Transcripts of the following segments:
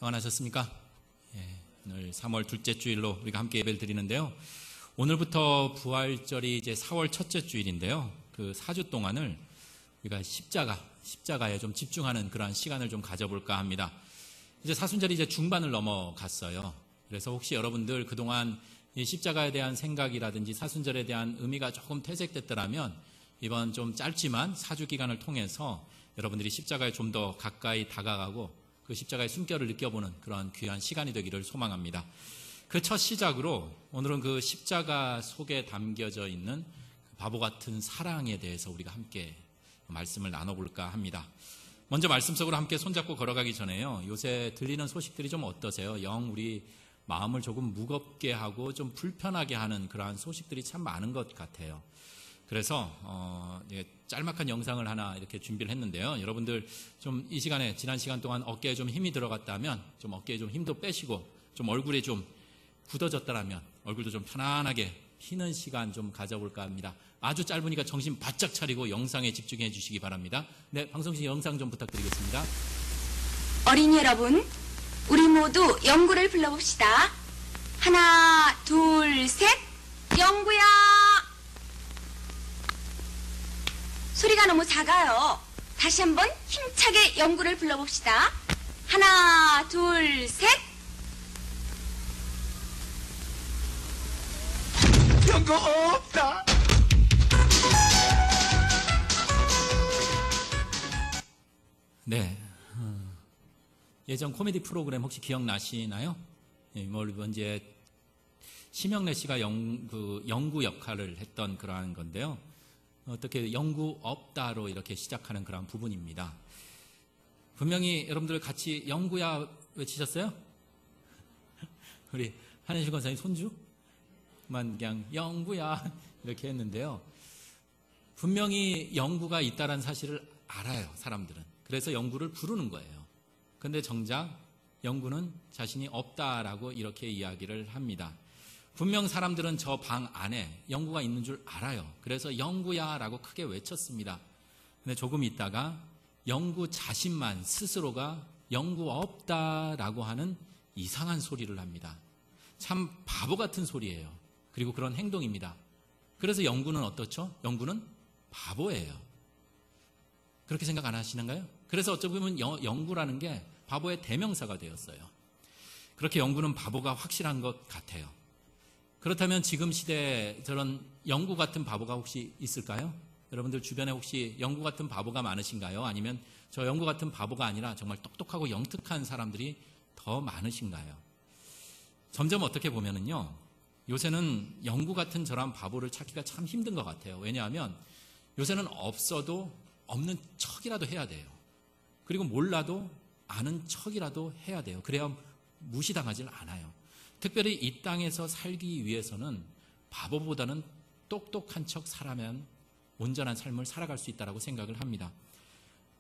평안하셨습니까? 오늘 3월 둘째 주일로 우리가 함께 예배를 드리는데요. 오늘부터 부활절이 이제 4월 첫째 주일인데요. 그 4주 동안을 우리가 십자가에 좀 집중하는 그러한 시간을 좀 가져볼까 합니다. 이제 사순절이 이제 중반을 넘어갔어요. 그래서 혹시 여러분들 그동안 이 십자가에 대한 생각이라든지 사순절에 대한 의미가 조금 퇴색됐더라면 이번 좀 짧지만 4주 기간을 통해서 여러분들이 십자가에 좀 더 가까이 다가가고 그 십자가의 숨결을 느껴보는 그런 귀한 시간이 되기를 소망합니다. 그 첫 시작으로 오늘은 그 십자가 속에 담겨져 있는 그 바보 같은 사랑에 대해서 우리가 함께 말씀을 나눠볼까 합니다. 먼저 말씀 속으로 함께 손잡고 걸어가기 전에요. 요새 들리는 소식들이 좀 어떠세요? 영 우리 마음을 조금 무겁게 하고 좀 불편하게 하는 그러한 소식들이 참 많은 것 같아요. 그래서 짤막한 영상을 하나 이렇게 준비를 했는데요. 여러분들 좀 이 시간에 지난 시간 동안 어깨에 좀 힘이 들어갔다면 좀 어깨에 좀 힘도 빼시고 좀 얼굴이 좀 굳어졌다면 얼굴도 좀 편안하게 쉬는 시간 좀 가져볼까 합니다. 아주 짧으니까 정신 바짝 차리고 영상에 집중해 주시기 바랍니다. 네, 방송실 영상 좀 부탁드리겠습니다. 어린이 여러분, 우리 모두 영구를 불러봅시다. 하나, 둘, 셋, 영구야! 소리가 너무 작아요. 다시 한번 힘차게 영구를 불러봅시다. 하나, 둘, 셋. 영구 없다. 네. 예전 코미디 프로그램 혹시 기억나시나요? 이제 심영래 씨가 영구 역할을 했던 그러한 건데요. 어떻게 영구 없다로 이렇게 시작하는 그런 부분입니다. 분명히 여러분들 같이 영구야 외치셨어요? 우리 한현실 권사님 손주만 그냥 영구야 이렇게 했는데요. 분명히 영구가 있다는 사실을 알아요, 사람들은. 그래서 영구를 부르는 거예요. 그런데 정작 영구는 자신이 없다라고 이렇게 이야기를 합니다. 분명 사람들은 저 방 안에 영구가 있는 줄 알아요. 그래서 영구야 라고 크게 외쳤습니다. 근데 조금 있다가 영구 자신만 스스로가 영구 없다라고 하는 이상한 소리를 합니다. 참 바보 같은 소리예요. 그리고 그런 행동입니다. 그래서 영구는 어떻죠? 영구는 바보예요. 그렇게 생각 안 하시는가요? 그래서 어쩌면 보면 영구라는 게 바보의 대명사가 되었어요. 그렇게 영구는 바보가 확실한 것 같아요. 그렇다면 지금 시대에 저런 영구 같은 바보가 혹시 있을까요? 여러분들 주변에 혹시 영구 같은 바보가 많으신가요? 아니면 저 영구 같은 바보가 아니라 정말 똑똑하고 영특한 사람들이 더 많으신가요? 점점 어떻게 보면은요, 요새는 영구 같은 저런 바보를 찾기가 참 힘든 것 같아요. 왜냐하면 요새는 없어도 없는 척이라도 해야 돼요. 그리고 몰라도 아는 척이라도 해야 돼요. 그래야 무시당하질 않아요. 특별히 이 땅에서 살기 위해서는 바보보다는 똑똑한 척 살아면 온전한 삶을 살아갈 수 있다고 생각을 합니다.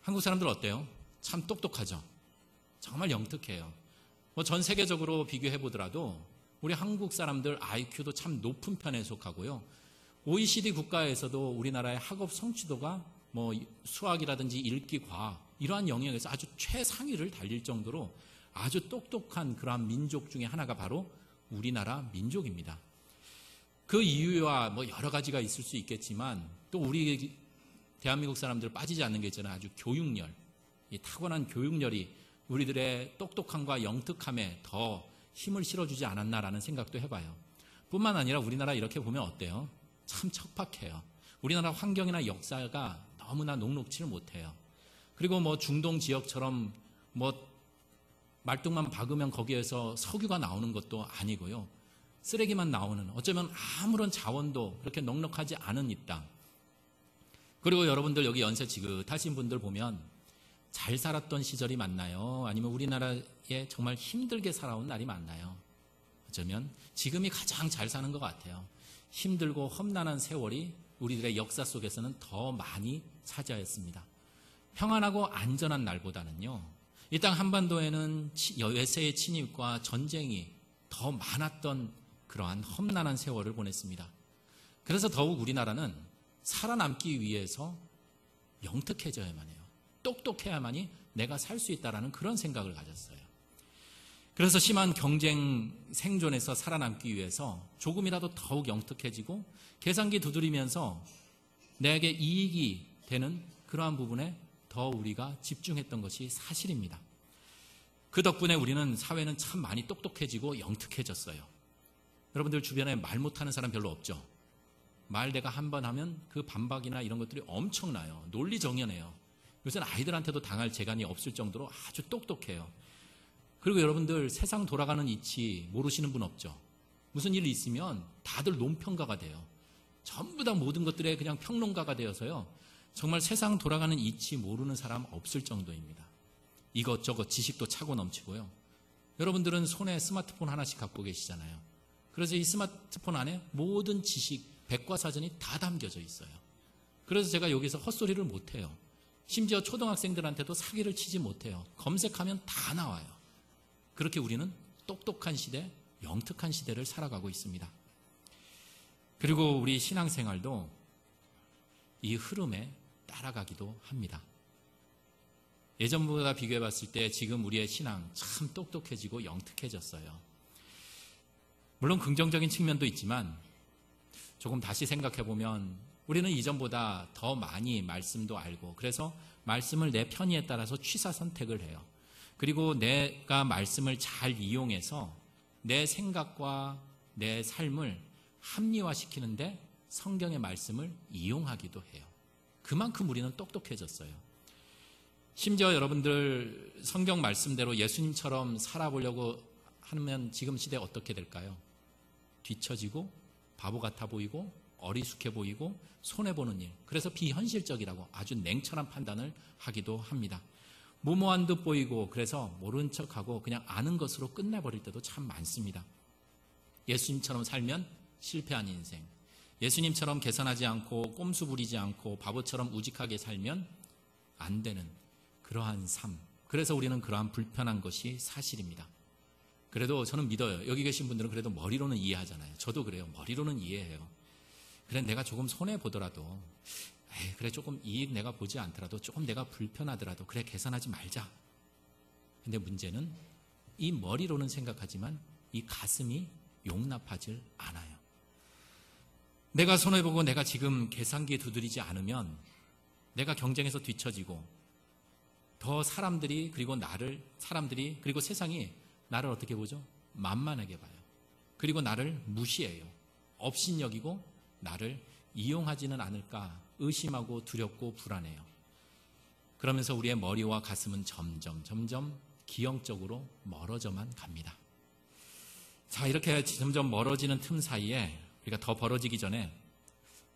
한국 사람들 어때요? 참 똑똑하죠? 정말 영특해요. 전 세계적으로 비교해 보더라도 우리 한국 사람들 IQ도 참 높은 편에 속하고요. OECD 국가에서도 우리나라의 학업 성취도가 수학이라든지 읽기, 과학 이러한 영역에서 아주 최상위를 달릴 정도로 아주 똑똑한 그러한 민족 중에 하나가 바로 우리나라 민족입니다. 그 이유와 여러 가지가 있을 수 있겠지만 또 우리 대한민국 사람들 빠지지 않는 게 있잖아요. 아주 교육열, 이 타고난 교육열이 우리들의 똑똑함과 영특함에 더 힘을 실어주지 않았나라는 생각도 해봐요. 뿐만 아니라 우리나라 이렇게 보면 어때요? 참 척박해요. 우리나라 환경이나 역사가 너무나 녹록지를 못해요. 그리고 중동 지역처럼 말뚝만 박으면 거기에서 석유가 나오는 것도 아니고요. 쓰레기만 나오는, 어쩌면 아무런 자원도 그렇게 넉넉하지 않은 이 땅. 그리고 여러분들 여기 연세 지긋하신 분들 보면 잘 살았던 시절이 맞나요? 아니면 우리나라에 정말 힘들게 살아온 날이 맞나요? 어쩌면 지금이 가장 잘 사는 것 같아요. 힘들고 험난한 세월이 우리들의 역사 속에서는 더 많이 차지하였습니다. 평안하고 안전한 날보다는요, 이 땅 한반도에는 외세의 침입과 전쟁이 더 많았던 그러한 험난한 세월을 보냈습니다. 그래서 더욱 우리나라는 살아남기 위해서 영특해져야만 해요. 똑똑해야만이 내가 살 수 있다는 그런 생각을 가졌어요. 그래서 심한 경쟁 생존에서 살아남기 위해서 조금이라도 더욱 영특해지고 계산기 두드리면서 내게 이익이 되는 그러한 부분에 더 우리가 집중했던 것이 사실입니다. 그 덕분에 우리는 사회는 참 많이 똑똑해지고 영특해졌어요. 여러분들 주변에 말 못하는 사람 별로 없죠? 말 내가 한 번 하면 그 반박이나 이런 것들이 엄청나요. 논리정연해요. 요새는 아이들한테도 당할 재간이 없을 정도로 아주 똑똑해요. 그리고 여러분들 세상 돌아가는 이치 모르시는 분 없죠? 무슨 일이 있으면 다들 논평가가 돼요. 전부 다 모든 것들에 그냥 평론가가 되어서요. 정말 세상 돌아가는 이치 모르는 사람 없을 정도입니다. 이것저것 지식도 차고 넘치고요. 여러분들은 손에 스마트폰 하나씩 갖고 계시잖아요. 그래서 이 스마트폰 안에 모든 지식, 백과사전이 다 담겨져 있어요. 그래서 제가 여기서 헛소리를 못해요. 심지어 초등학생들한테도 사기를 치지 못해요. 검색하면 다 나와요. 그렇게 우리는 똑똑한 시대, 영특한 시대를 살아가고 있습니다. 그리고 우리 신앙생활도 이 흐름에 따라가기도 합니다. 예전보다 비교해 봤을 때 지금 우리의 신앙 참 똑똑해지고 영특해졌어요. 물론 긍정적인 측면도 있지만 조금 다시 생각해 보면 우리는 이전보다 더 많이 말씀도 알고 그래서 말씀을 내 편의에 따라서 취사 선택을 해요. 그리고 내가 말씀을 잘 이용해서 내 생각과 내 삶을 합리화시키는데 성경의 말씀을 이용하기도 해요. 그만큼 우리는 똑똑해졌어요. 심지어 여러분들 성경 말씀대로 예수님처럼 살아보려고 하면 지금 시대 어떻게 될까요? 뒤처지고 바보 같아 보이고 어리숙해 보이고 손해보는 일, 그래서 비현실적이라고 아주 냉철한 판단을 하기도 합니다. 무모한 듯 보이고 그래서 모른 척하고 그냥 아는 것으로 끝내버릴 때도 참 많습니다. 예수님처럼 살면 실패한 인생, 예수님처럼 계산하지 않고 꼼수 부리지 않고 바보처럼 우직하게 살면 안 되는 그러한 삶, 그래서 우리는 그러한 불편한 것이 사실입니다. 그래도 저는 믿어요. 여기 계신 분들은 그래도 머리로는 이해하잖아요. 저도 그래요. 머리로는 이해해요. 그래 내가 조금 손해보더라도 그래 조금 이익 내가 보지 않더라도 조금 내가 불편하더라도 그래 계산하지 말자. 근데 문제는 이 머리로는 생각하지만 이 가슴이 용납하지 않아요. 내가 손해보고 내가 지금 계산기 두드리지 않으면 내가 경쟁에서 뒤처지고 더 사람들이 그리고 세상이 나를 어떻게 보죠? 만만하게 봐요. 그리고 나를 무시해요. 업신여기고 나를 이용하지는 않을까 의심하고 두렵고 불안해요. 그러면서 우리의 머리와 가슴은 점점 기형적으로 멀어져만 갑니다. 자, 이렇게 점점 멀어지는 틈 사이에 우리가 더 벌어지기 전에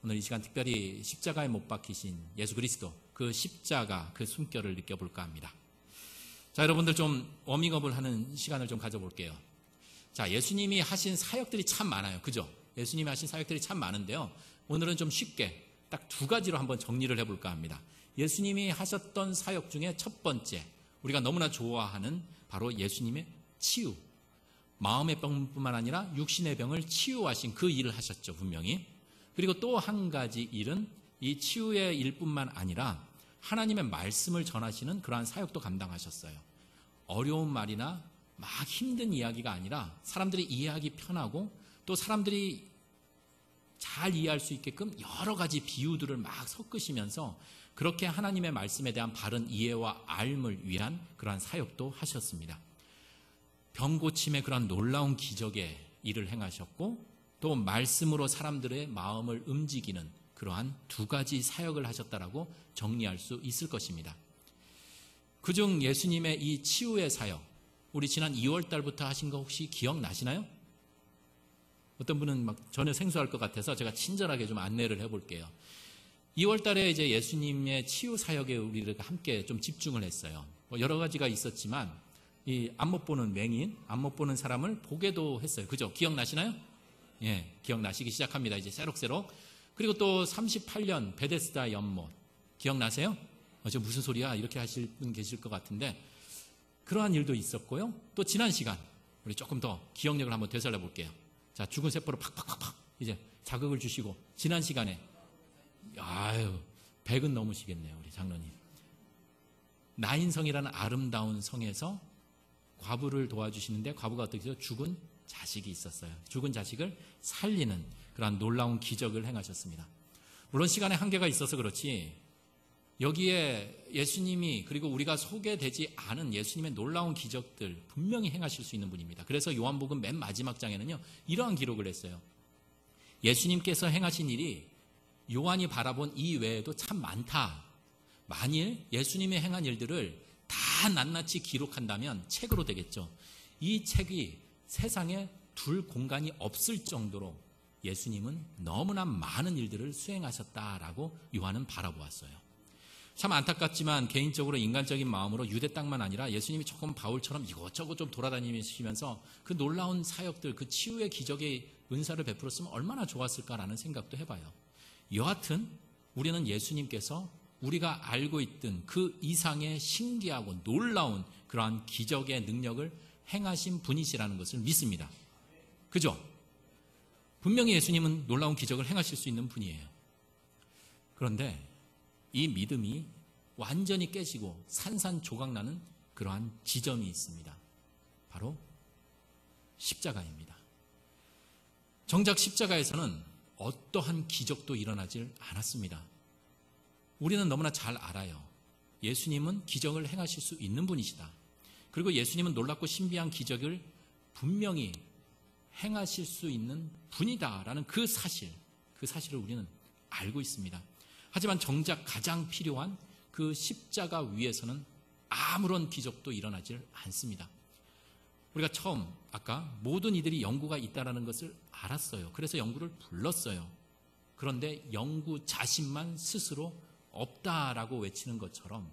오늘 이 시간 특별히 십자가에 못 박히신 예수 그리스도, 그 십자가, 그 숨결을 느껴볼까 합니다. 자, 여러분들 좀 워밍업을 하는 시간을 좀 가져볼게요. 자, 예수님이 하신 사역들이 참 많아요. 그죠? 예수님이 하신 사역들이 참 많은데요. 오늘은 좀 쉽게 딱 두 가지로 한번 정리를 해볼까 합니다. 예수님이 하셨던 사역 중에 첫 번째, 우리가 너무나 좋아하는 바로 예수님의 치유. 마음의 병뿐만 아니라 육신의 병을 치유하신 그 일을 하셨죠, 분명히. 그리고 또 한 가지 일은 이 치유의 일뿐만 아니라 하나님의 말씀을 전하시는 그러한 사역도 감당하셨어요. 어려운 말이나 막 힘든 이야기가 아니라 사람들이 이해하기 편하고 또 사람들이 잘 이해할 수 있게끔 여러 가지 비유들을 막 섞으시면서 그렇게 하나님의 말씀에 대한 바른 이해와 알을 위한 그러한 사역도 하셨습니다. 병 고침의 그러한 놀라운 기적의 일을 행하셨고 또 말씀으로 사람들의 마음을 움직이는 그러한 두 가지 사역을 하셨다라고 정리할 수 있을 것입니다. 그중 예수님의 이 치유의 사역, 우리 지난 2월 달부터 하신 거 혹시 기억나시나요? 어떤 분은 막 전혀 생소할 것 같아서 제가 친절하게 좀 안내를 해볼게요. 2월 달에 이제 예수님의 치유 사역에 우리가 함께 좀 집중을 했어요. 여러 가지가 있었지만 이 앞 못 보는 맹인, 앞 못 보는 사람을 보게도 했어요. 그죠? 기억나시나요? 예, 기억나시기 시작합니다. 이제 새록새록. 그리고 또 38년 베데스다 연못 기억나세요? 저 무슨 소리야? 이렇게 하실 분 계실 것 같은데 그러한 일도 있었고요. 또 지난 시간 우리 조금 더 기억력을 한번 되살려 볼게요. 자, 죽은 세포로 팍팍팍팍 이제 자극을 주시고 지난 시간에 100은 넘으시겠네요, 우리 장로님. 나인성이라는 아름다운 성에서 과부를 도와주시는데 과부가 어떻게 해서 죽은 자식이 있었어요. 죽은 자식을 살리는 그러한 놀라운 기적을 행하셨습니다. 물론 시간의 한계가 있어서 그렇지 여기에 예수님이 그리고 우리가 소개되지 않은 예수님의 놀라운 기적들 분명히 행하실 수 있는 분입니다. 그래서 요한복음 맨 마지막 장에는요 이러한 기록을 했어요. 예수님께서 행하신 일이 요한이 바라본 이 외에도 참 많다. 만일 예수님이 행한 일들을 다 낱낱이 기록한다면 책으로 되겠죠. 이 책이 세상에 둘 공간이 없을 정도로 예수님은 너무나 많은 일들을 수행하셨다라고 요한은 바라보았어요. 참 안타깝지만 개인적으로 인간적인 마음으로 유대 땅만 아니라 예수님이 조금 바울처럼 이것저것 좀 돌아다니시면서 그 놀라운 사역들, 그 치유의 기적의 은사를 베풀었으면 얼마나 좋았을까라는 생각도 해봐요. 여하튼 우리는 예수님께서 우리가 알고 있던 그 이상의 신기하고 놀라운 그러한 기적의 능력을 행하신 분이시라는 것을 믿습니다. 그죠? 분명히 예수님은 놀라운 기적을 행하실 수 있는 분이에요. 그런데 이 믿음이 완전히 깨지고 산산조각나는 그러한 지점이 있습니다. 바로 십자가입니다. 정작 십자가에서는 어떠한 기적도 일어나질 않았습니다. 우리는 너무나 잘 알아요. 예수님은 기적을 행하실 수 있는 분이시다. 그리고 예수님은 놀랍고 신비한 기적을 분명히 행하실 수 있는 분이다라는 그 사실을 우리는 알고 있습니다. 하지만 정작 가장 필요한 그 십자가 위에서는 아무런 기적도 일어나질 않습니다. 우리가 처음 아까 모든 이들이 영구가 있다는 것을 알았어요. 그래서 영구를 불렀어요. 그런데 영구 자신만 스스로 없다라고 외치는 것처럼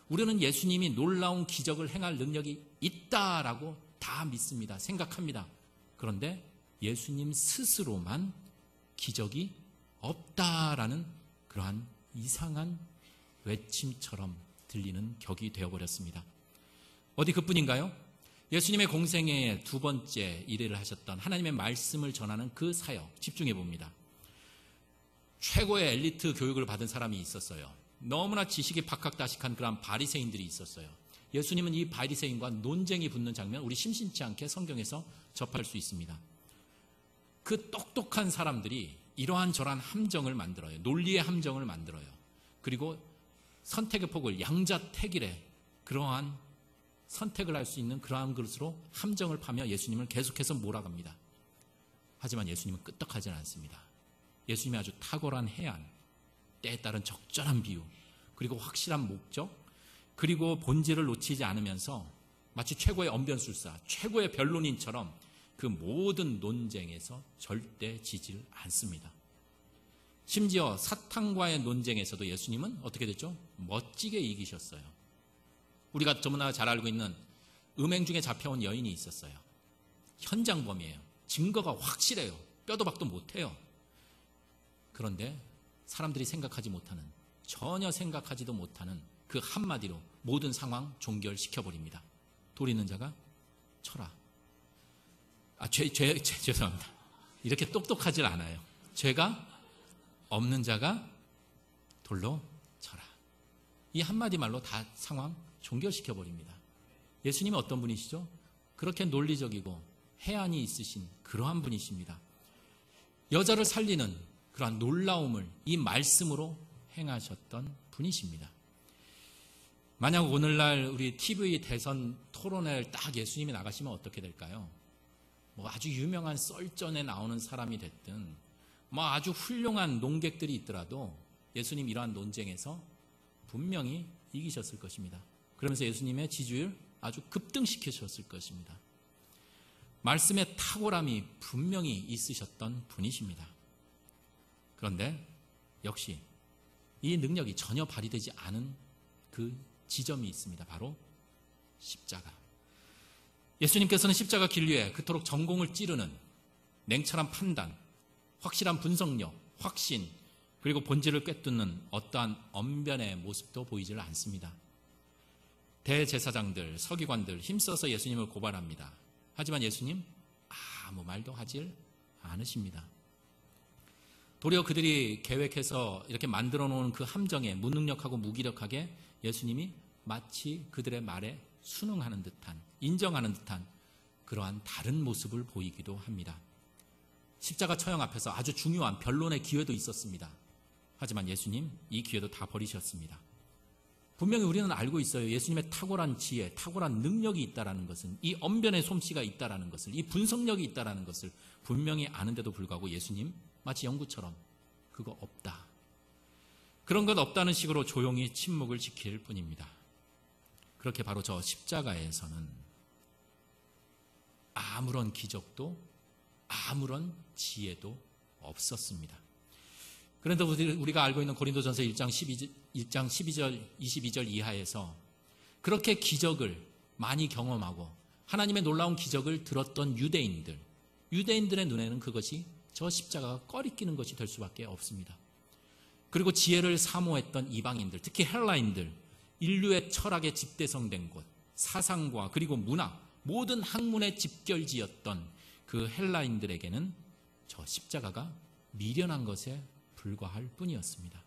우리는 예수님이 놀라운 기적을 행할 능력이 있다라고 다 믿습니다. 생각합니다. 그런데 예수님 스스로만 기적이 없다라는 그러한 이상한 외침처럼 들리는 격이 되어버렸습니다. 어디 그뿐인가요? 예수님의 공생애의 두 번째 일을 하셨던 하나님의 말씀을 전하는 그 사역 집중해 봅니다. 최고의 엘리트 교육을 받은 사람이 있었어요. 너무나 지식이 박학다식한 그런 바리새인들이 있었어요. 예수님은 이 바리새인과 논쟁이 붙는 장면 우리 심심치 않게 성경에서 접할 수 있습니다. 그 똑똑한 사람들이 이러한 저러한 함정을 만들어요. 논리의 함정을 만들어요. 그리고 선택의 폭을 양자택일에 그러한 선택을 할 수 있는 그러한 것으로 함정을 파며 예수님을 계속해서 몰아갑니다. 하지만 예수님은 끄떡하지 않습니다. 예수님의 아주 탁월한 해안, 때에 따른 적절한 비유, 그리고 확실한 목적, 그리고 본질을 놓치지 않으면서 마치 최고의 언변술사, 최고의 변론인처럼 그 모든 논쟁에서 절대 지질 않습니다. 심지어 사탄과의 논쟁에서도 예수님은 어떻게 됐죠? 멋지게 이기셨어요. 우리가 너무나 잘 알고 있는 음행 중에 잡혀온 여인이 있었어요. 현장범이에요. 증거가 확실해요. 뼈도 박도 못해요. 그런데 사람들이 생각하지 못하는, 전혀 생각하지도 못하는 그 한마디로 모든 상황 종결시켜버립니다. 돌 있는 자가 쳐라. 죄송합니다. 이렇게 똑똑하질 않아요. 죄가 없는 자가 돌로 쳐라. 이 한마디 말로 다 상황 종결시켜버립니다. 예수님은 어떤 분이시죠? 그렇게 논리적이고 해안이 있으신 그러한 분이십니다. 여자를 살리는 그러한 놀라움을 이 말씀으로 행하셨던 분이십니다. 만약 오늘날 우리 TV 대선 토론회를 딱 예수님이 나가시면 어떻게 될까요? 뭐 아주 유명한 썰전에 나오는 사람이 됐든 뭐 아주 훌륭한 논객들이 있더라도 예수님 이러한 논쟁에서 분명히 이기셨을 것입니다. 그러면서 예수님의 지지율 아주 급등시키셨을 것입니다. 말씀의 탁월함이 분명히 있으셨던 분이십니다. 그런데 역시 이 능력이 전혀 발휘되지 않은 그 지점이 있습니다. 바로 십자가. 예수님께서는 십자가 길 위에 그토록 전공을 찌르는 냉철한 판단, 확실한 분석력, 확신, 그리고 본질을 꿰뚫는 어떠한 언변의 모습도 보이질 않습니다. 대제사장들, 서기관들 힘써서 예수님을 고발합니다. 하지만 예수님 아무 말도 하질 않으십니다. 도리어 그들이 계획해서 이렇게 만들어 놓은 그 함정에 무능력하고 무기력하게 예수님이 마치 그들의 말에 순응하는 듯한, 인정하는 듯한 그러한 다른 모습을 보이기도 합니다. 십자가 처형 앞에서 아주 중요한 변론의 기회도 있었습니다. 하지만 예수님 이 기회도 다 버리셨습니다. 분명히 우리는 알고 있어요. 예수님의 탁월한 지혜, 탁월한 능력이 있다는 것은, 이 언변의 솜씨가 있다는 것을, 이 분석력이 있다는 것을 분명히 아는데도 불구하고 예수님 마치 영구처럼 그거 없다, 그런 것 없다는 식으로 조용히 침묵을 지킬 뿐입니다. 그렇게 바로 저 십자가에서는 아무런 기적도 아무런 지혜도 없었습니다. 그런데 우리가 알고 있는 고린도전서 1장 12절 22절 이하에서 그렇게 기적을 많이 경험하고 하나님의 놀라운 기적을 들었던 유대인들의 눈에는 그것이 저 십자가가 꺼리끼는 것이 될 수밖에 없습니다. 그리고 지혜를 사모했던 이방인들, 특히 헬라인들, 인류의 철학에 집대성된 곳, 사상과 그리고 문화, 모든 학문의 집결지였던 그 헬라인들에게는 저 십자가가 미련한 것에 불과할 뿐이었습니다.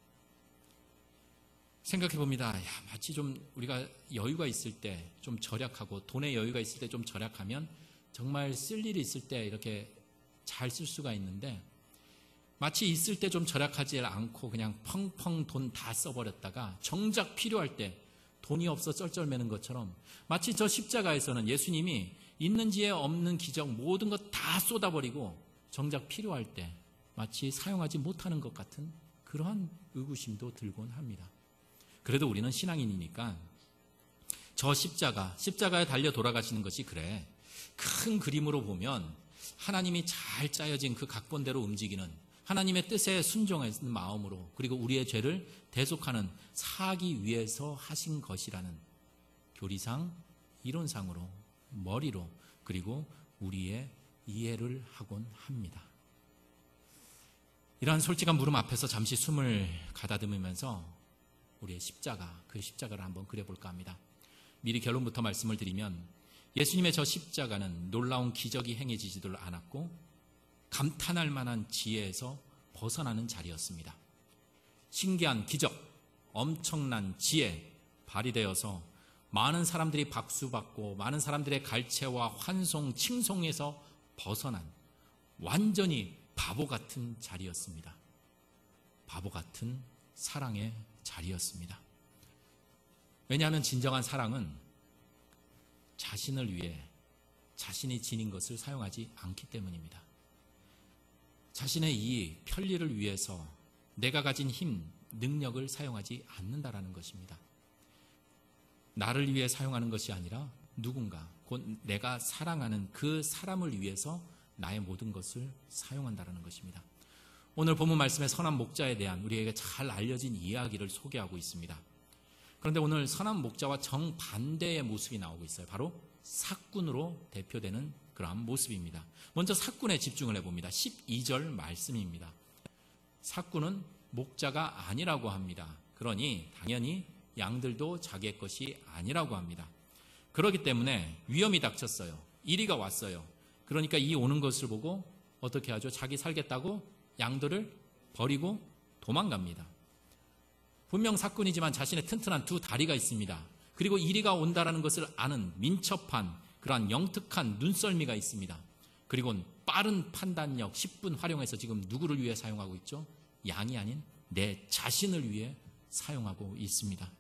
생각해 봅니다. 마치 좀 우리가 여유가 있을 때 좀 절약하고, 돈의 여유가 있을 때 좀 절약하면 정말 쓸 일이 있을 때 이렇게 잘 쓸 수가 있는데, 마치 있을 때 좀 절약하지 않고 그냥 펑펑 돈 다 써버렸다가 정작 필요할 때 돈이 없어 쩔쩔매는 것처럼, 마치 저 십자가에서는 예수님이 있는지에 없는 기적 모든 것 다 쏟아버리고 정작 필요할 때 마치 사용하지 못하는 것 같은 그러한 의구심도 들곤 합니다. 그래도 우리는 신앙인이니까 저 십자가에 달려 돌아가시는 것이, 그래, 큰 그림으로 보면 하나님이 잘 짜여진 그 각본대로 움직이는, 하나님의 뜻에 순종하는 마음으로, 그리고 우리의 죄를 대속하는, 사하기 위해서 하신 것이라는 교리상, 이론상으로, 머리로, 그리고 우리의 이해를 하곤 합니다. 이러한 솔직한 물음 앞에서 잠시 숨을 가다듬으면서 우리의 십자가, 그 십자가를 한번 그려볼까 합니다. 미리 결론부터 말씀을 드리면, 예수님의 저 십자가는 놀라운 기적이 행해지지도 않았고 감탄할 만한 지혜에서 벗어나는 자리였습니다. 신기한 기적, 엄청난 지혜 발휘되어서 많은 사람들이 박수받고 많은 사람들의 갈채와 환송, 칭송에서 벗어난 완전히 바보 같은 자리였습니다. 바보 같은 사랑의 자리였습니다. 왜냐하면 진정한 사랑은 자신을 위해 자신이 지닌 것을 사용하지 않기 때문입니다. 자신의 이익, 편리를 위해서 내가 가진 힘, 능력을 사용하지 않는다라는 것입니다. 나를 위해 사용하는 것이 아니라 누군가, 곧 내가 사랑하는 그 사람을 위해서 나의 모든 것을 사용한다라는 것입니다. 오늘 본문 말씀의 선한 목자에 대한 우리에게 잘 알려진 이야기를 소개하고 있습니다. 그런데 오늘 선한 목자와 정반대의 모습이 나오고 있어요. 바로 삭군으로 대표되는 그러한 모습입니다. 먼저 삭군에 집중을 해봅니다. 12절 말씀입니다. 삭군은 목자가 아니라고 합니다. 그러니 당연히 양들도 자기의 것이 아니라고 합니다. 그렇기 때문에 위험이 닥쳤어요. 이리가 왔어요. 그러니까 이 오는 것을 보고 어떻게 하죠? 자기 살겠다고 양들을 버리고 도망갑니다. 분명 삭군이지만 자신의 튼튼한 두 다리가 있습니다. 그리고 이리가 온다라는 것을 아는 민첩한 그러한 영특한 눈썰미가 있습니다. 그리고 빠른 판단력, 10분 활용해서 지금 누구를 위해 사용하고 있죠? 양이 아닌 내 자신을 위해 사용하고 있습니다.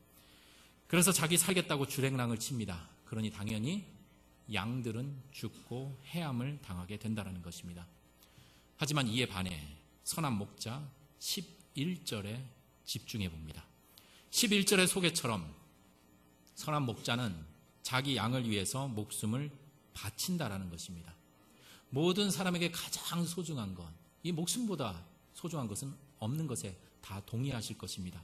그래서 자기 살겠다고 주랭랑을 칩니다. 그러니 당연히 양들은 죽고 해함을 당하게 된다는 것입니다. 하지만 이에 반해 선한 목자 11절에 집중해 봅니다. 11절의 소개처럼 선한 목자는 자기 양을 위해서 목숨을 바친다라는 것입니다. 모든 사람에게 가장 소중한 것, 이 목숨보다 소중한 것은 없는 것에 다 동의하실 것입니다.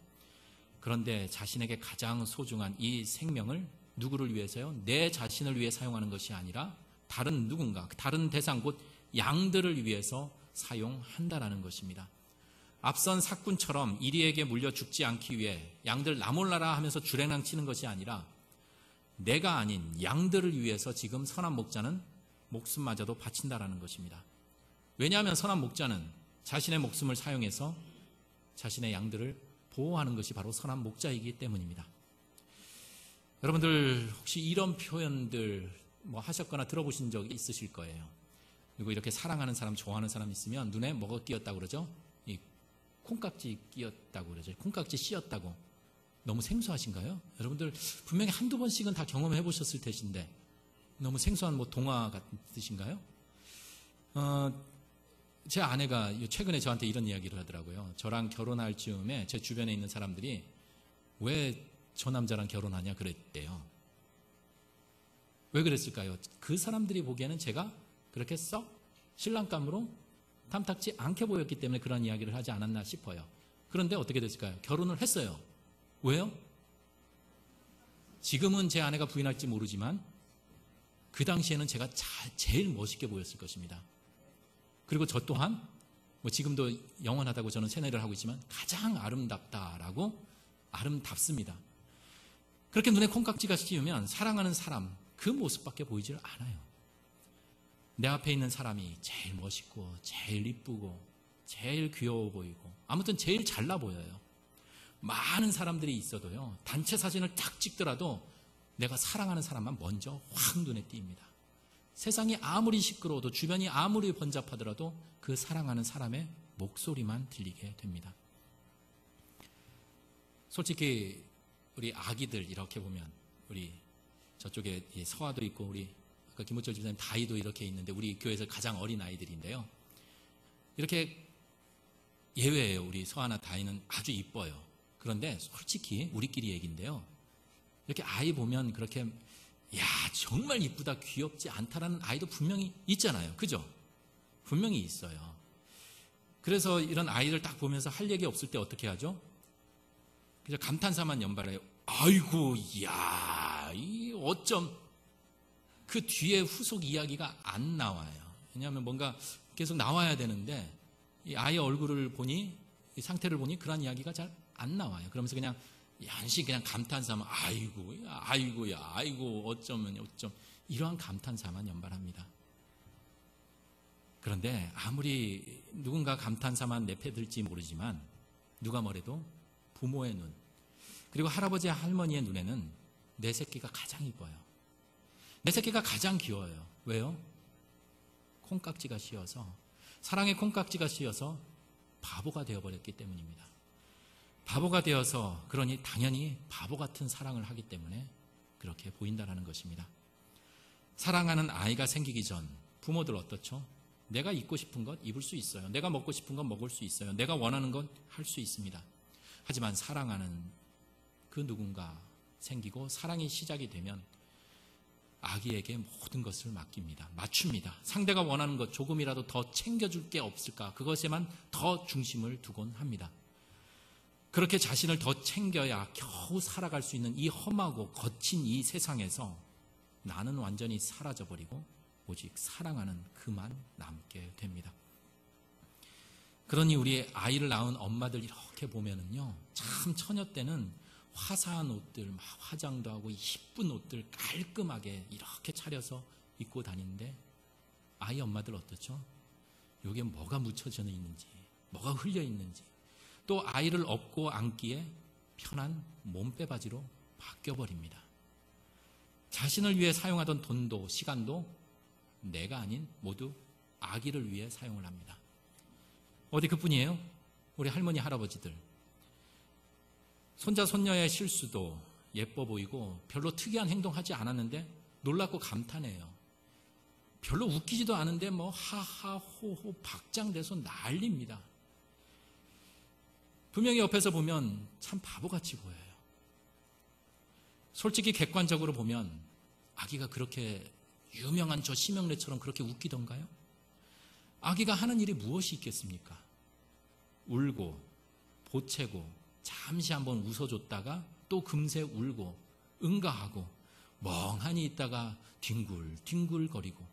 그런데 자신에게 가장 소중한 이 생명을 누구를 위해서요? 내 자신을 위해 사용하는 것이 아니라 다른 누군가, 다른 대상, 곧 양들을 위해서 사용한다라는 것입니다. 앞선 삭군처럼 이리에게 물려 죽지 않기 위해 양들 나몰라라 하면서 주랭랑 치는 것이 아니라 내가 아닌 양들을 위해서 지금 선한 목자는 목숨마저도 바친다라는 것입니다. 왜냐하면 선한 목자는 자신의 목숨을 사용해서 자신의 양들을 보호하는 것이 바로 선한 목자이기 때문입니다. 여러분들 혹시 이런 표현들 뭐 하셨거나 들어보신 적 있으실 거예요. 그리고 이렇게 사랑하는 사람, 좋아하는 사람 있으면 눈에 뭐가 끼었다고 그러죠? 이 콩깍지 끼었다고 그러죠. 콩깍지 씌었다고. 너무 생소하신가요? 여러분들 분명히 한두 번씩은 다 경험해 보셨을 텐데 너무 생소한 뭐 동화 같으신가요? 제 아내가 최근에 저한테 이런 이야기를 하더라고요. 저랑 결혼할 즈음에 제 주변에 있는 사람들이 왜 저 남자랑 결혼하냐 그랬대요. 왜 그랬을까요? 그 사람들이 보기에는 제가 그렇게 썩 신랑감으로 탐탁지 않게 보였기 때문에 그런 이야기를 하지 않았나 싶어요. 그런데 어떻게 됐을까요? 결혼을 했어요. 왜요? 지금은 제 아내가 부인할지 모르지만 그 당시에는 제가 제일 멋있게 보였을 것입니다. 그리고 저 또한 뭐 지금도 영원하다고 저는 세뇌를 하고 있지만 가장 아름답다라고 아름답습니다. 그렇게 눈에 콩깍지가 씌우면 사랑하는 사람 그 모습밖에 보이질 않아요. 내 앞에 있는 사람이 제일 멋있고 제일 이쁘고 제일 귀여워 보이고 아무튼 제일 잘나 보여요. 많은 사람들이 있어도요, 단체 사진을 딱 찍더라도 내가 사랑하는 사람만 먼저 확 눈에 띕니다. 세상이 아무리 시끄러워도 주변이 아무리 번잡하더라도 그 사랑하는 사람의 목소리만 들리게 됩니다. 솔직히 우리 아기들 이렇게 보면 우리 저쪽에 서아도 있고 우리 아까 김호철 집사님 다이도 이렇게 있는데 우리 교회에서 가장 어린 아이들인데요. 이렇게 예외예요. 우리 서아나 다이는 아주 이뻐요. 그런데 솔직히 우리끼리 얘기인데요. 이렇게 아이 보면 그렇게 야 정말 이쁘다 귀엽지 않다라는 아이도 분명히 있잖아요. 그죠? 분명히 있어요. 그래서 이런 아이들 딱 보면서 할 얘기 없을 때 어떻게 하죠? 그냥 감탄사만 연발해요. 아이고 야 이 어쩜 그 뒤에 후속 이야기가 안 나와요. 왜냐하면 뭔가 계속 나와야 되는데 이 아이의 얼굴을 보니 이 상태를 보니 그런 이야기가 잘 안 나와요. 그러면서 그냥 한시 그냥 감탄사만 아이고야 아이고야 아이고 어쩌면 어쩜 이러한 감탄사만 연발합니다. 그런데 아무리 누군가 감탄사만 내패들지 모르지만 누가 뭐래도 부모의 눈 그리고 할아버지 할머니의 눈에는 내 새끼가 가장 이뻐요. 내 새끼가 가장 귀여워요. 왜요? 콩깍지가 씌어서 사랑의 콩깍지가 씌어서 바보가 되어버렸기 때문입니다. 바보가 되어서 그러니 당연히 바보 같은 사랑을 하기 때문에 그렇게 보인다는 것입니다. 사랑하는 아이가 생기기 전 부모들 어떻죠? 내가 입고 싶은 것 입을 수 있어요. 내가 먹고 싶은 것 먹을 수 있어요. 내가 원하는 건 할 수 있습니다. 하지만 사랑하는 그 누군가 생기고 사랑이 시작이 되면 아기에게 모든 것을 맡깁니다. 맞춥니다. 상대가 원하는 것 조금이라도 더 챙겨줄 게 없을까? 그것에만 더 중심을 두곤 합니다. 그렇게 자신을 더 챙겨야 겨우 살아갈 수 있는 이 험하고 거친 이 세상에서 나는 완전히 사라져버리고 오직 사랑하는 그만 남게 됩니다. 그러니 우리 아이를 낳은 엄마들 이렇게 보면은요, 참 처녀 때는 화사한 옷들, 막 화장도 하고 이쁜 옷들 깔끔하게 이렇게 차려서 입고 다니는데 아이 엄마들 어떻죠? 여기에 뭐가 묻혀져 있는지, 뭐가 흘려 있는지, 또 아이를 업고 안기에 편한 몸빼바지로 바뀌어버립니다. 자신을 위해 사용하던 돈도 시간도 내가 아닌 모두 아기를 위해 사용을 합니다. 어디 그뿐이에요? 우리 할머니 할아버지들 손자 손녀의 실수도 예뻐 보이고 별로 특이한 행동하지 않았는데 놀랍고 감탄해요. 별로 웃기지도 않은데 뭐 하하 호호 박장대소 난립니다. 분명히 옆에서 보면 참 바보같이 보여요. 솔직히 객관적으로 보면 아기가 그렇게 유명한 저 심형래처럼 그렇게 웃기던가요? 아기가 하는 일이 무엇이 있겠습니까? 울고 보채고 잠시 한번 웃어줬다가 또 금세 울고 응가하고 멍하니 있다가 뒹굴거리고.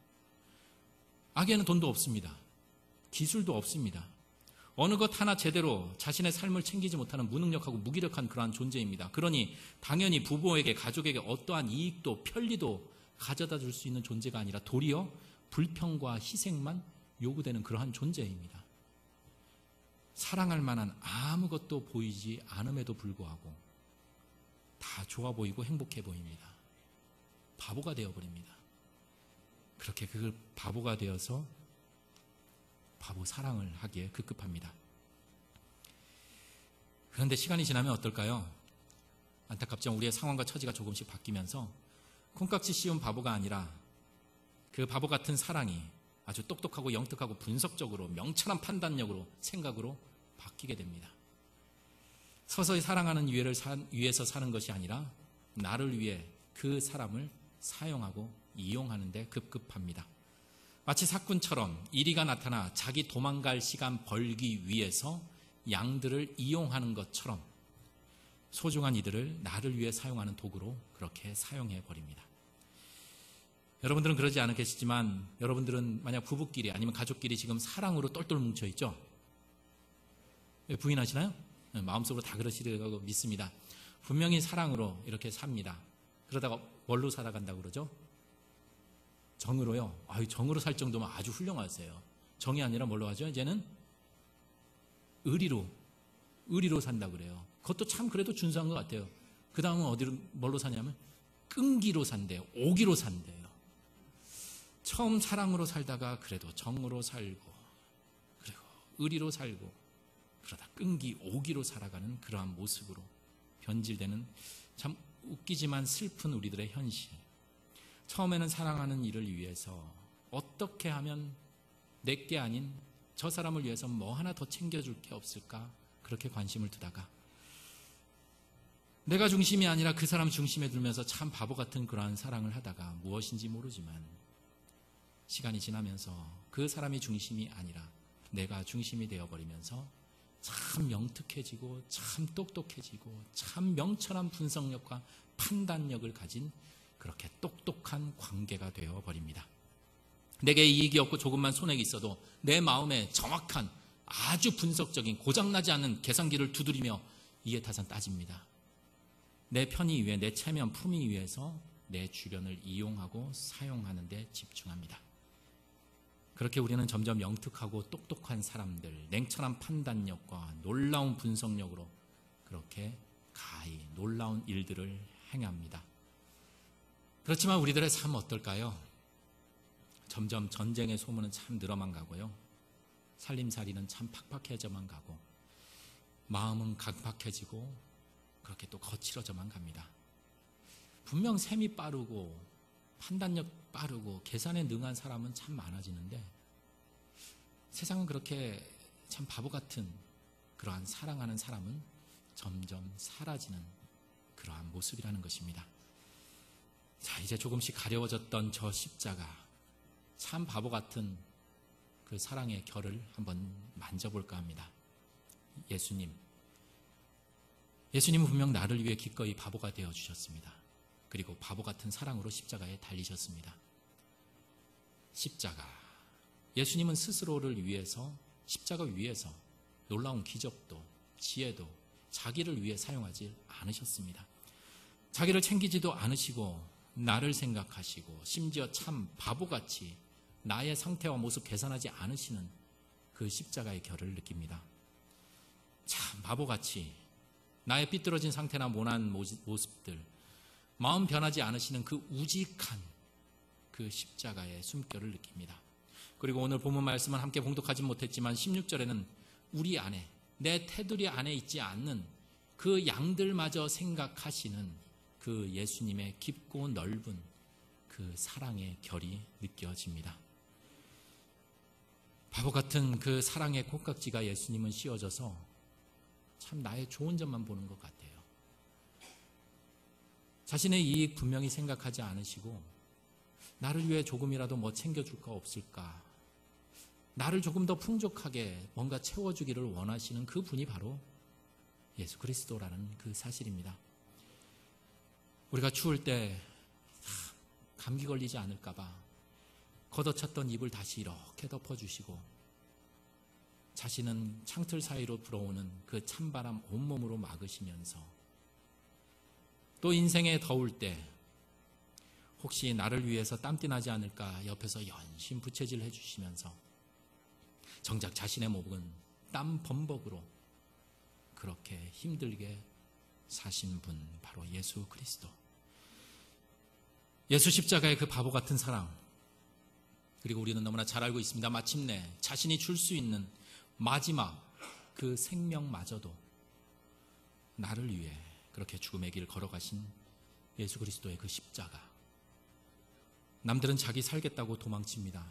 아기에는 돈도 없습니다. 기술도 없습니다. 어느 것 하나 제대로 자신의 삶을 챙기지 못하는 무능력하고 무기력한 그러한 존재입니다. 그러니 당연히 부부에게 가족에게 어떠한 이익도 편리도 가져다 줄 수 있는 존재가 아니라 도리어 불평과 희생만 요구되는 그러한 존재입니다. 사랑할 만한 아무것도 보이지 않음에도 불구하고 다 좋아 보이고 행복해 보입니다. 바보가 되어버립니다. 그렇게 그 바보가 되어서 바보 사랑을 하기에 급급합니다. 그런데 시간이 지나면 어떨까요? 안타깝지만 우리의 상황과 처지가 조금씩 바뀌면서 콩깍지 씌운 바보가 아니라 그 바보 같은 사랑이 아주 똑똑하고 영특하고 분석적으로 명철한 판단력으로 생각으로 바뀌게 됩니다. 서서히 사랑하는 위해서 사는 것이 아니라 나를 위해 그 사람을 사용하고 이용하는 데 급급합니다. 마치 사꾼처럼 이리가 나타나 자기 도망갈 시간 벌기 위해서 양들을 이용하는 것처럼 소중한 이들을 나를 위해 사용하는 도구로 그렇게 사용해 버립니다. 여러분들은 그러지 않겠지만 여러분들은 만약 부부끼리 아니면 가족끼리 지금 사랑으로 똘똘 뭉쳐 있죠? 부인하시나요? 마음속으로 다 그러시리라고 믿습니다. 분명히 사랑으로 이렇게 삽니다. 그러다가 뭘로 살아간다고 그러죠? 정으로요. 정으로 살 정도면 아주 훌륭하세요. 정이 아니라 뭘로 하죠? 이제는 의리로 산다고 그래요. 그것도 참 그래도 준수한 것 같아요. 그 다음은 뭘로 사냐면 끈기로 산대요. 오기로 산대요. 처음 사랑으로 살다가 그래도 정으로 살고 그리고 의리로 살고 그러다 끈기, 오기로 살아가는 그러한 모습으로 변질되는 참 웃기지만 슬픈 우리들의 현실. 처음에는 사랑하는 이를 위해서 어떻게 하면 내게 아닌 저 사람을 위해서 뭐 하나 더 챙겨줄 게 없을까 그렇게 관심을 두다가 내가 중심이 아니라 그 사람 중심에 들면서 참 바보 같은 그러한 사랑을 하다가 무엇인지 모르지만 시간이 지나면서 그 사람이 중심이 아니라 내가 중심이 되어버리면서 참 영특해지고 참 똑똑해지고 참 명철한 분석력과 판단력을 가진 그렇게 똑똑한 관계가 되어버립니다. 내게 이익이 없고 조금만 손해가 있어도 내 마음에 정확한 아주 분석적인 고장나지 않는 계산기를 두드리며 이해타산 따집니다. 내 편의 위해 내 체면 품위 위해서 내 주변을 이용하고 사용하는 데 집중합니다. 그렇게 우리는 점점 영특하고 똑똑한 사람들, 냉철한 판단력과 놀라운 분석력으로 그렇게 가히 놀라운 일들을 행합니다. 그렇지만 우리들의 삶 어떨까요? 점점 전쟁의 소문은 참 늘어만 가고요. 살림살이는 참 팍팍해져만 가고 마음은 각박해지고 그렇게 또 거칠어져만 갑니다. 분명 셈이 빠르고 판단력 빠르고 계산에 능한 사람은 참 많아지는데 세상은 그렇게 참 바보 같은 그러한 사랑하는 사람은 점점 사라지는 그러한 모습이라는 것입니다. 자, 이제 조금씩 가려워졌던 저 십자가, 참 바보 같은 그 사랑의 결을 한번 만져볼까 합니다. 예수님은 분명 나를 위해 기꺼이 바보가 되어주셨습니다. 그리고 바보 같은 사랑으로 십자가에 달리셨습니다. 십자가, 예수님은 스스로를 위해서 십자가 위에서 놀라운 기적도 지혜도 자기를 위해 사용하지 않으셨습니다. 자기를 챙기지도 않으시고 나를 생각하시고 심지어 참 바보같이 나의 상태와 모습 계산하지 않으시는 그 십자가의 결을 느낍니다. 참 바보같이 나의 삐뚤어진 상태나 모난 모습들, 마음 변하지 않으시는 그 우직한 그 십자가의 숨결을 느낍니다. 그리고 오늘 본문 말씀은 함께 봉독하지 못했지만 16절에는 우리 안에, 내 테두리 안에 있지 않는 그 양들마저 생각하시는 그 예수님의 깊고 넓은 그 사랑의 결이 느껴집니다. 바보 같은 그 사랑의 콩깍지가 예수님은 씌워져서 참 나의 좋은 점만 보는 것 같아요. 자신의 이익 분명히 생각하지 않으시고 나를 위해 조금이라도 뭐 챙겨줄 거 없을까, 나를 조금 더 풍족하게 뭔가 채워주기를 원하시는 그 분이 바로 예수 그리스도라는 그 사실입니다. 우리가 추울 때 감기 걸리지 않을까 봐 걷어찼던 입을 다시 이렇게 덮어주시고 자신은 창틀 사이로 불어오는 그 찬바람 온몸으로 막으시면서 또 인생에 더울 때 혹시 나를 위해서 땀띠 나지 않을까 옆에서 연신 부채질 해주시면서 정작 자신의 목은 땀 범벅으로 그렇게 힘들게 사신 분 바로 예수 그리스도. 예수 십자가의 그 바보 같은 사랑, 그리고 우리는 너무나 잘 알고 있습니다. 마침내 자신이 줄 수 있는 마지막 그 생명마저도 나를 위해 그렇게 죽음의 길 걸어가신 예수 그리스도의 그 십자가. 남들은 자기 살겠다고 도망칩니다.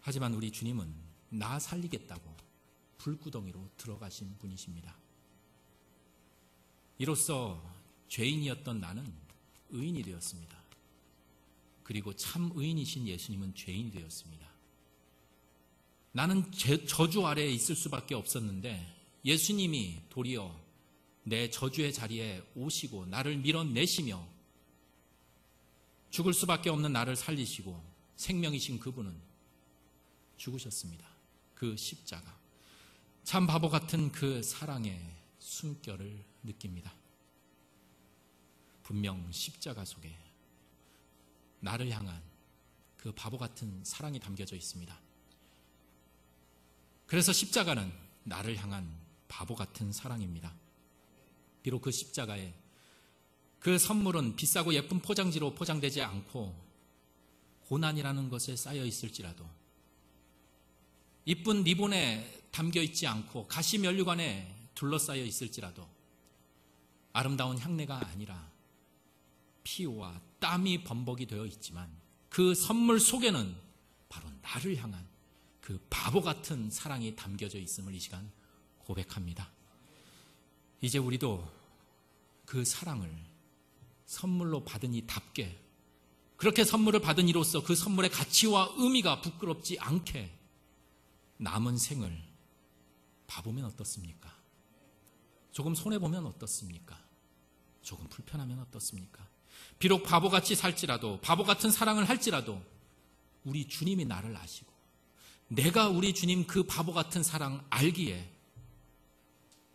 하지만 우리 주님은 나 살리겠다고 불구덩이로 들어가신 분이십니다. 이로써 죄인이었던 나는 의인이 되었습니다. 그리고 참 의인이신 예수님은 죄인이 되었습니다. 나는 저주 아래에 있을 수밖에 없었는데 예수님이 도리어 내 저주의 자리에 오시고 나를 밀어내시며 죽을 수밖에 없는 나를 살리시고 생명이신 그분은 죽으셨습니다. 그 십자가. 참 바보 같은 그 사랑의 숨결을 느낍니다. 분명 십자가 속에 나를 향한 그 바보 같은 사랑이 담겨져 있습니다. 그래서 십자가는 나를 향한 바보 같은 사랑입니다. 비록 그 십자가에 그 선물은 비싸고 예쁜 포장지로 포장되지 않고 고난이라는 것에 쌓여 있을지라도, 이쁜 리본에 담겨 있지 않고 가시 면류관에 둘러싸여 있을지라도, 아름다운 향내가 아니라 피와 땀이 범벅이 되어 있지만 그 선물 속에는 바로 나를 향한 그 바보 같은 사랑이 담겨져 있음을 이 시간 고백합니다. 이제 우리도 그 사랑을 선물로 받은 이답게, 그렇게 선물을 받은 이로써 그 선물의 가치와 의미가 부끄럽지 않게 남은 생을 봐보면 어떻습니까? 조금 손해보면 어떻습니까? 조금 불편하면 어떻습니까? 비록 바보같이 살지라도, 바보 같은 사랑을 할지라도 우리 주님이 나를 아시고 내가 우리 주님 그 바보 같은 사랑 알기에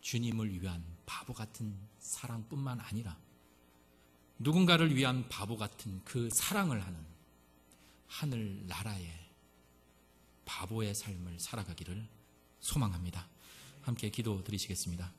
주님을 위한 바보 같은 사랑뿐만 아니라 누군가를 위한 바보 같은 그 사랑을 하는 하늘 나라의 바보의 삶을 살아가기를 소망합니다. 함께 기도 드리시겠습니다.